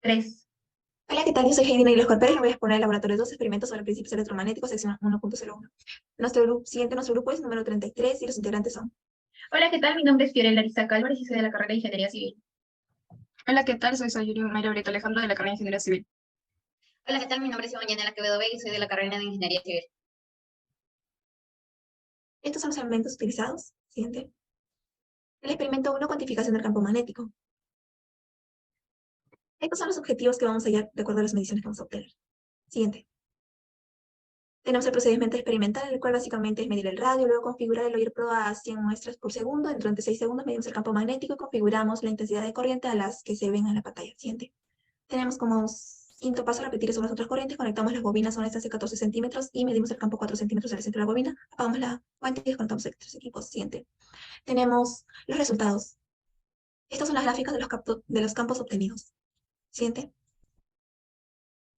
3. Hola, ¿qué tal? Yo soy Heidi Neylos Pérez. Le voy a exponer el laboratorio 2 experimentos sobre principios electromagnéticos, sección 1.01. Nuestro grupo es número 33 y los integrantes son. Hola, ¿qué tal? Mi nombre es Fiorella Arizaca Álvarez y soy de la carrera de Ingeniería Civil. Hola, ¿qué tal? Soy Sayuri Mayra Brito Alejandro de la carrera de Ingeniería Civil. Hola, ¿qué tal? Mi nombre es Ivaniela Quevedo Vega y soy de la carrera de Ingeniería Civil. Estos son los elementos utilizados. Siguiente. El experimento 1, cuantificación del campo magnético. Estos son los objetivos que vamos a hallar de acuerdo a las mediciones que vamos a obtener. Siguiente. Tenemos el procedimiento experimental, el cual básicamente es medir el radio, luego configurar el OIR Pro a 100 muestras por segundo. Durante 6 segundos medimos el campo magnético y configuramos la intensidad de corriente a las que se ven en la pantalla. Siguiente. Tenemos como quinto paso repetir eso con las otras corrientes. Conectamos las bobinas a una distancia de 14 centímetros y medimos el campo 4 centímetros del centro de la bobina. Apagamos la fuente y desconectamos el tres equipos. Siguiente. Tenemos los resultados. Estas son las gráficas de los campos obtenidos. Siguiente.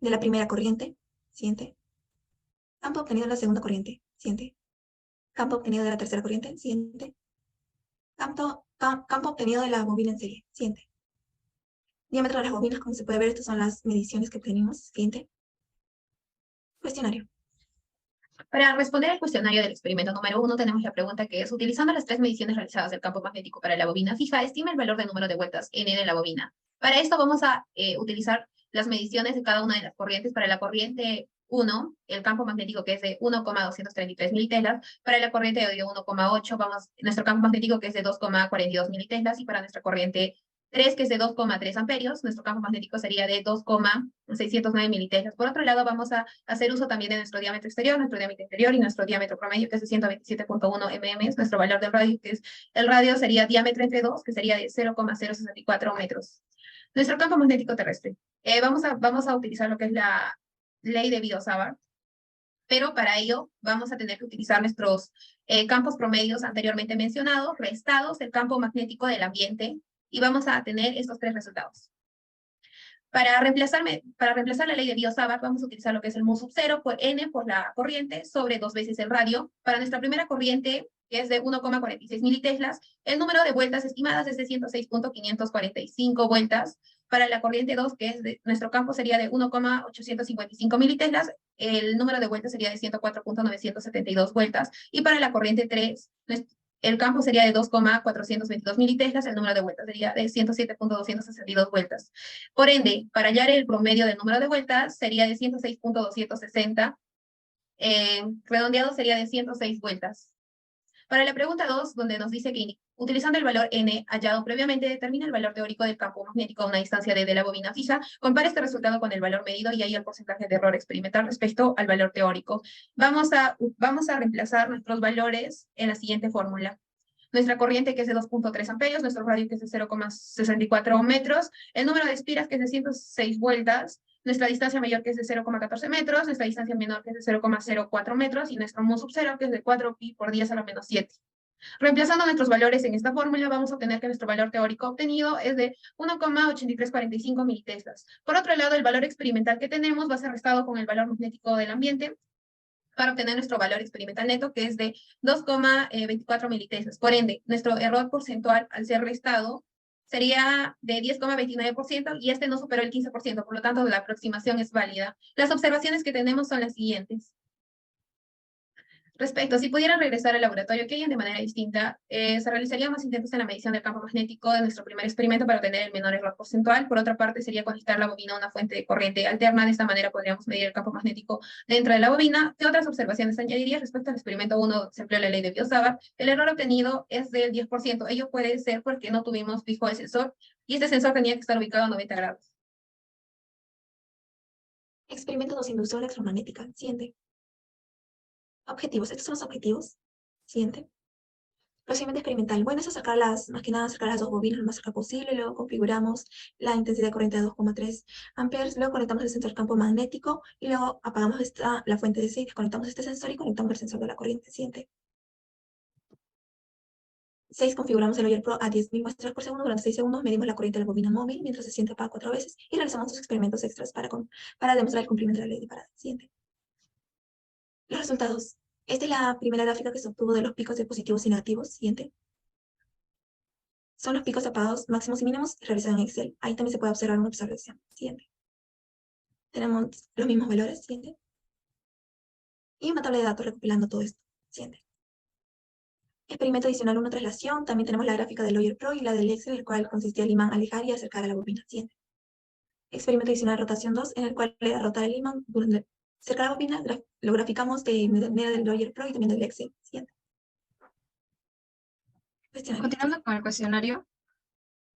De la primera corriente. Siguiente. Campo obtenido de la segunda corriente. Siguiente. Campo obtenido de la tercera corriente. Siguiente. Campo obtenido de la bobina en serie. Siguiente. Diámetro de las bobinas, como se puede ver, estas son las mediciones que obtenimos. Siguiente. Cuestionario. Para responder al cuestionario del experimento número 1, tenemos la pregunta que es, utilizando las 3 mediciones realizadas del campo magnético para la bobina fija, estima el valor de número de vueltas n de la bobina. Para esto vamos a utilizar las mediciones de cada una de las corrientes. Para la corriente 1, el campo magnético que es de 1,233 militeslas. Para la corriente de 1,8, nuestro campo magnético que es de 2,42 militeslas. Y para nuestra corriente 3, que es de 2,3 amperios, nuestro campo magnético sería de 2,609 militeslas. Por otro lado, vamos a hacer uso también de nuestro diámetro exterior, nuestro diámetro interior y nuestro diámetro promedio, que es de 127.1 mm. Nuestro valor del radio, que es el radio, sería diámetro entre 2, que sería de 0,064 metros. Nuestro campo magnético terrestre. Vamos a utilizar lo que es la ley de Biot-Savart, pero para ello vamos a tener que utilizar nuestros campos promedios anteriormente mencionados, restados el campo magnético del ambiente, y vamos a tener estos 3 resultados. Para reemplazar la ley de Biot-Savart, vamos a utilizar lo que es el mu sub 0 por n por la corriente sobre 2 veces el radio. Para nuestra primera corriente, que es de 1,46 militeslas, el número de vueltas estimadas es de 106.545 vueltas. Para la corriente 2, que es nuestro campo sería de 1,855 militeslas, el número de vueltas sería de 104.972 vueltas. Y para la corriente 3, el campo sería de 2,422 militeslas, el número de vueltas sería de 107.262 vueltas. Por ende, para hallar el promedio del número de vueltas sería de 106.260, redondeado sería de 106 vueltas. Para la pregunta 2, donde nos dice que utilizando el valor n hallado previamente, determina el valor teórico del campo magnético a una distancia de la bobina fija, compara este resultado con el valor medido y ahí el porcentaje de error experimental respecto al valor teórico. Vamos a reemplazar nuestros valores en la siguiente fórmula. Nuestra corriente, que es de 2,3 amperios, nuestro radio, que es de 0,64 metros, el número de espiras, que es de 106 vueltas, nuestra distancia mayor, que es de 0,14 metros, nuestra distancia menor, que es de 0,04 metros, y nuestro mu sub 0, que es de 4 pi por 10 a la menos 7. Reemplazando nuestros valores en esta fórmula, vamos a obtener que nuestro valor teórico obtenido es de 1,8345 militeslas. Por otro lado, el valor experimental que tenemos va a ser restado con el valor magnético del ambiente para obtener nuestro valor experimental neto, que es de 2,24 militeslas. Por ende, nuestro error porcentual al ser restado sería de 10,29% y este no superó el 15%, por lo tanto la aproximación es válida. Las observaciones que tenemos son las siguientes. Respecto, si pudieran regresar al laboratorio, ¿qué harían de manera distinta? Se realizarían más intentos en la medición del campo magnético de nuestro primer experimento para obtener el menor error porcentual. Por otra parte, sería conectar la bobina a una fuente de corriente alterna. De esta manera podríamos medir el campo magnético dentro de la bobina. ¿Qué otras observaciones añadiría? Respecto al experimento 1, se empleó la ley de Biot-Savart. El error obtenido es del 10%. Ello puede ser porque no tuvimos fijo el sensor y este sensor tenía que estar ubicado a 90 grados. Experimento 2, inducción electromagnética. Siguiente. Objetivos. Estos son los objetivos. Siguiente. Procedimiento experimental. Bueno, es más que nada acercar las dos bobinas lo más cerca posible. Luego configuramos la intensidad de corriente de 2,3 amperes. Luego conectamos el sensor campo magnético y luego apagamos la fuente de 6. Conectamos este sensor y conectamos el sensor de la corriente. Siguiente. 6. Configuramos el OIR Pro a 10.000 muestras por segundo. Durante 6 segundos medimos la corriente de la bobina móvil mientras se siente para 4 veces y realizamos dos experimentos extras para demostrar el cumplimiento de la ley de Faraday. Siguiente. Los resultados. Esta es la primera gráfica que se obtuvo de los picos de positivos y negativos. Siguiente. son los picos apagados máximos y mínimos realizados en Excel. Ahí también se puede observar una observación. Siguiente. Tenemos los mismos valores. Siguiente. Y una tabla de datos recopilando todo esto. Siguiente. Experimento adicional 1, traslación. También tenemos la gráfica del Lawyer Pro y la del Excel, el cual consistía el imán alejar y acercar a la bobina. Siguiente. Experimento adicional rotación 2, en el cual le rotar el imán cerca de la bobina. Lo graficamos de manera del Lawyer Pro y también del Excel. Siguiente. Cuestionario. Continuando con el cuestionario,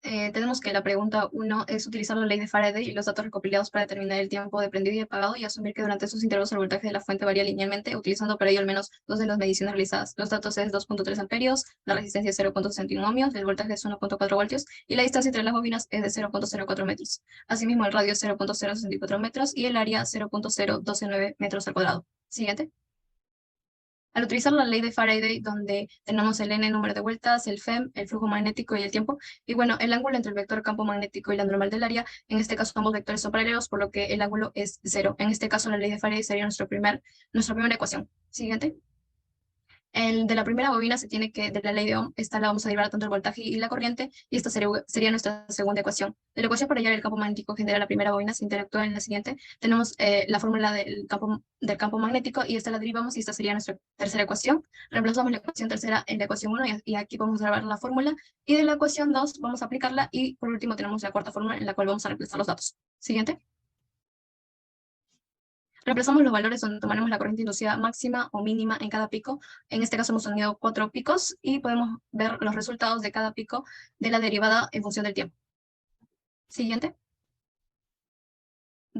tenemos que la pregunta 1 es utilizar la ley de Faraday y los datos recopilados para determinar el tiempo de prendido y apagado y asumir que durante esos intervalos el voltaje de la fuente varía linealmente, utilizando para ello al menos dos de las mediciones realizadas. Los datos es 2.3 amperios, la resistencia es 0.61 ohmios, el voltaje es 1.4 voltios y la distancia entre las bobinas es de 0.04 metros. Asimismo, el radio es 0.064 metros y el área 0.0129 metros al cuadrado. Siguiente. Al utilizar la ley de Faraday, donde tenemos el n número de vueltas, el FEM, el flujo magnético y el tiempo, y bueno, el ángulo entre el vector campo magnético y la normal del área, en este caso ambos vectores son paralelos, por lo que el ángulo es 0. En este caso, la ley de Faraday sería nuestra primera ecuación. Siguiente. El de la primera bobina se tiene que, de la ley de Ohm, esta la vamos a derivar tanto el voltaje y la corriente, y esta sería nuestra segunda ecuación. De la ecuación para hallar el campo magnético que genera la primera bobina se interactúa en la siguiente. Tenemos la fórmula del campo magnético, y esta la derivamos, y esta sería nuestra tercera ecuación. Reemplazamos la ecuación tercera en la ecuación 1, y aquí vamos a grabar la fórmula, y de la ecuación 2 vamos a aplicarla, y por último tenemos la cuarta fórmula en la cual vamos a reemplazar los datos. Siguiente. Reemplazamos los valores donde tomaremos la corriente inducida máxima o mínima en cada pico. En este caso hemos unido 4 picos y podemos ver los resultados de cada pico de la derivada en función del tiempo. Siguiente.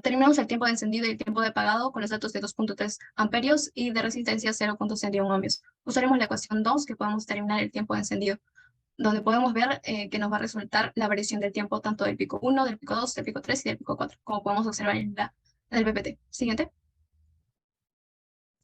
Terminamos el tiempo de encendido y el tiempo de apagado con los datos de 2.3 amperios y de resistencia 0.61 ohmios. Usaremos la ecuación 2 que podemos determinar el tiempo de encendido, donde podemos ver que nos va a resultar la variación del tiempo tanto del pico 1, del pico 2, del pico 3 y del pico 4, como podemos observar en el PPT. Siguiente.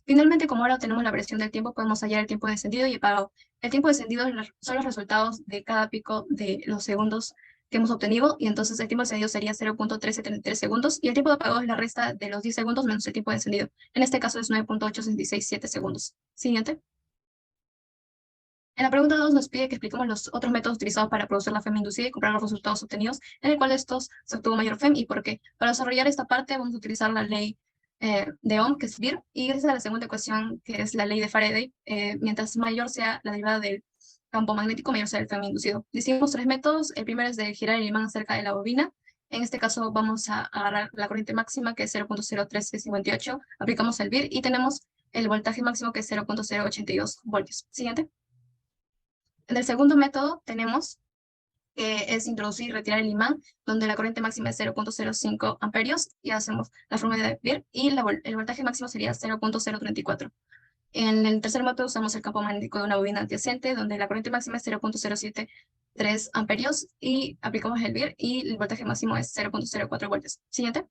Finalmente, como ahora tenemos la variación del tiempo, podemos hallar el tiempo de encendido y apagado. El tiempo de encendido son los resultados de cada pico de los segundos que hemos obtenido, y entonces el tiempo de encendido sería 0.1333 segundos, y el tiempo de apagado es la resta de los 10 segundos menos el tiempo de encendido. En este caso es 9.8667 segundos. Siguiente. En la pregunta 2 nos pide que expliquemos los otros métodos utilizados para producir la FEM inducida y comparar los resultados obtenidos, en el cual de estos se obtuvo mayor FEM y por qué. Para desarrollar esta parte vamos a utilizar la ley de Ohm, que es VIR, y gracias a la segunda ecuación, que es la ley de Faraday, mientras mayor sea la derivada del campo magnético, mayor será el FEM inducido. Distinguimos 3 métodos. El primero es de girar el imán cerca de la bobina. En este caso vamos a agarrar la corriente máxima, que es 0.01358, aplicamos el VIR y tenemos el voltaje máximo, que es 0.082 voltios. Siguiente. En el segundo método tenemos que es introducir y retirar el imán, donde la corriente máxima es 0.05 amperios, y hacemos la fórmula de VIR, y el voltaje máximo sería 0.034. En el tercer método usamos el campo magnético de una bobina adyacente, donde la corriente máxima es 0.073 amperios, y aplicamos el VIR, y el voltaje máximo es 0.04 voltios. Siguiente.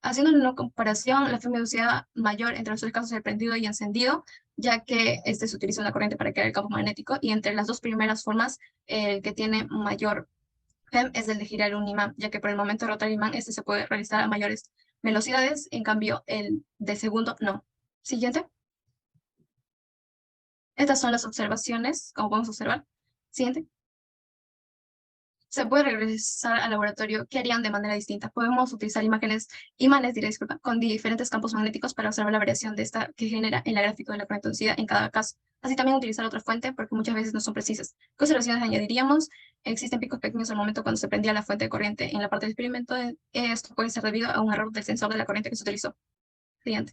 Haciendo una comparación, la FEM inducida mayor entre los dos casos de prendido y encendido, ya que se utiliza una corriente para crear el campo magnético, y entre las dos primeras formas, el que tiene mayor FEM es el de girar un imán, ya que por el momento de rotar el imán, se puede realizar a mayores velocidades, en cambio el de segundo no. Siguiente. Estas son las observaciones, como podemos observar. Siguiente. Se puede regresar al laboratorio. ¿Qué harían de manera distinta? Podemos utilizar imanes, con diferentes campos magnéticos para observar la variación de esta que genera en la gráfica de la corriente inducida en cada caso. Así también utilizar otra fuente, porque muchas veces no son precisas. ¿Qué observaciones añadiríamos? Existen picos pequeños al momento cuando se prendía la fuente de corriente en la parte del experimento. Esto puede ser debido a un error del sensor de la corriente que se utilizó. Siguiente.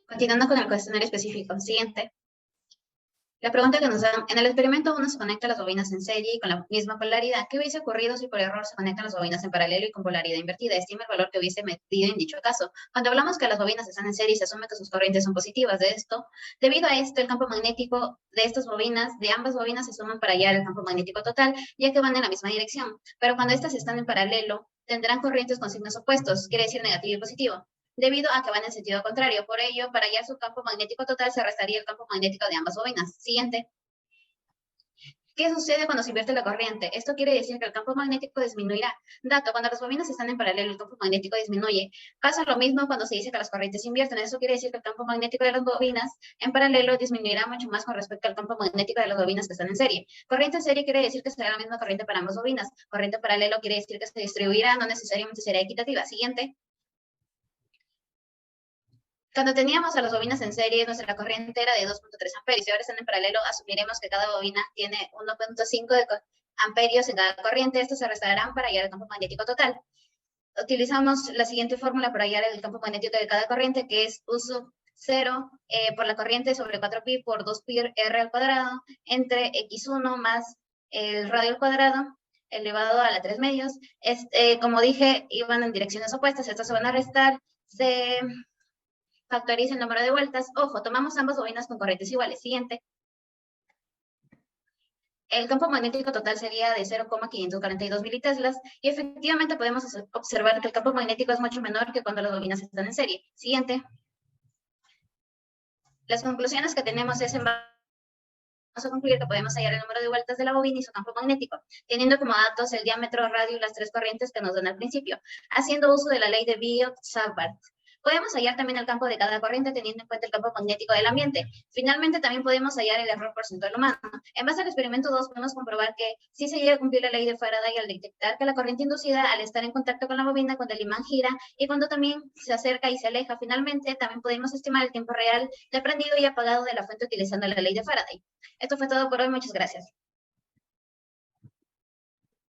Continuando con el cuestionario específico. Siguiente. La pregunta que nos dan: en el experimento 1 se conectan las bobinas en serie y con la misma polaridad. ¿Qué hubiese ocurrido si por error se conectan las bobinas en paralelo y con polaridad invertida? Estima el valor que hubiese medido en dicho caso. Cuando hablamos que las bobinas están en serie, se asume que sus corrientes son positivas. Debido a esto, el campo magnético de estas bobinas, de ambas bobinas, se suman para hallar el campo magnético total, ya que van en la misma dirección. Pero cuando estas están en paralelo, tendrán corrientes con signos opuestos, quiere decir negativo y positivo, debido a que van en sentido contrario. Por ello, para hallar su campo magnético total, se restaría el campo magnético de ambas bobinas. Siguiente. ¿Qué sucede cuando se invierte la corriente? Esto quiere decir que el campo magnético disminuirá. Dato, cuando las bobinas están en paralelo, el campo magnético disminuye. Pasa lo mismo cuando se dice que las corrientes se invierten. Eso quiere decir que el campo magnético de las bobinas en paralelo disminuirá mucho más con respecto al campo magnético de las bobinas que están en serie. Corriente en serie quiere decir que será la misma corriente para ambas bobinas. Corriente paralelo quiere decir que se distribuirá, no necesariamente será equitativa. Siguiente. Cuando teníamos a las bobinas en serie, nuestra corriente era de 2.3 amperios. Si ahora están en paralelo, asumiremos que cada bobina tiene 1.5 amperios en cada corriente. Estos se restarán para hallar el campo magnético total. Utilizamos la siguiente fórmula para hallar el campo magnético de cada corriente, que es U sub 0 por la corriente sobre 4pi por 2pi r al cuadrado entre x1 más el radio al cuadrado elevado a la 3 medios. Como dije, iban en direcciones opuestas. Estos se van a restar. Se factoriza el número de vueltas. Ojo, tomamos ambas bobinas con corrientes iguales. Siguiente. El campo magnético total sería de 0,542 militeslas y efectivamente podemos observar que el campo magnético es mucho menor que cuando las bobinas están en serie. Siguiente. Las conclusiones que tenemos es vamos a concluir que podemos hallar el número de vueltas de la bobina y su campo magnético, teniendo como datos el diámetro, radio y las 3 corrientes que nos dan al principio, haciendo uso de la ley de Biot-Savart. Podemos hallar también el campo de cada corriente teniendo en cuenta el campo magnético del ambiente. Finalmente, también podemos hallar el error porcentual humano. En base al experimento 2, podemos comprobar que sí se llega a cumplir la ley de Faraday al detectar que la corriente inducida, al estar en contacto con la bobina, cuando el imán gira y cuando también se acerca y se aleja. Finalmente, también podemos estimar el tiempo real de prendido y apagado de la fuente utilizando la ley de Faraday. Esto fue todo por hoy. Muchas gracias.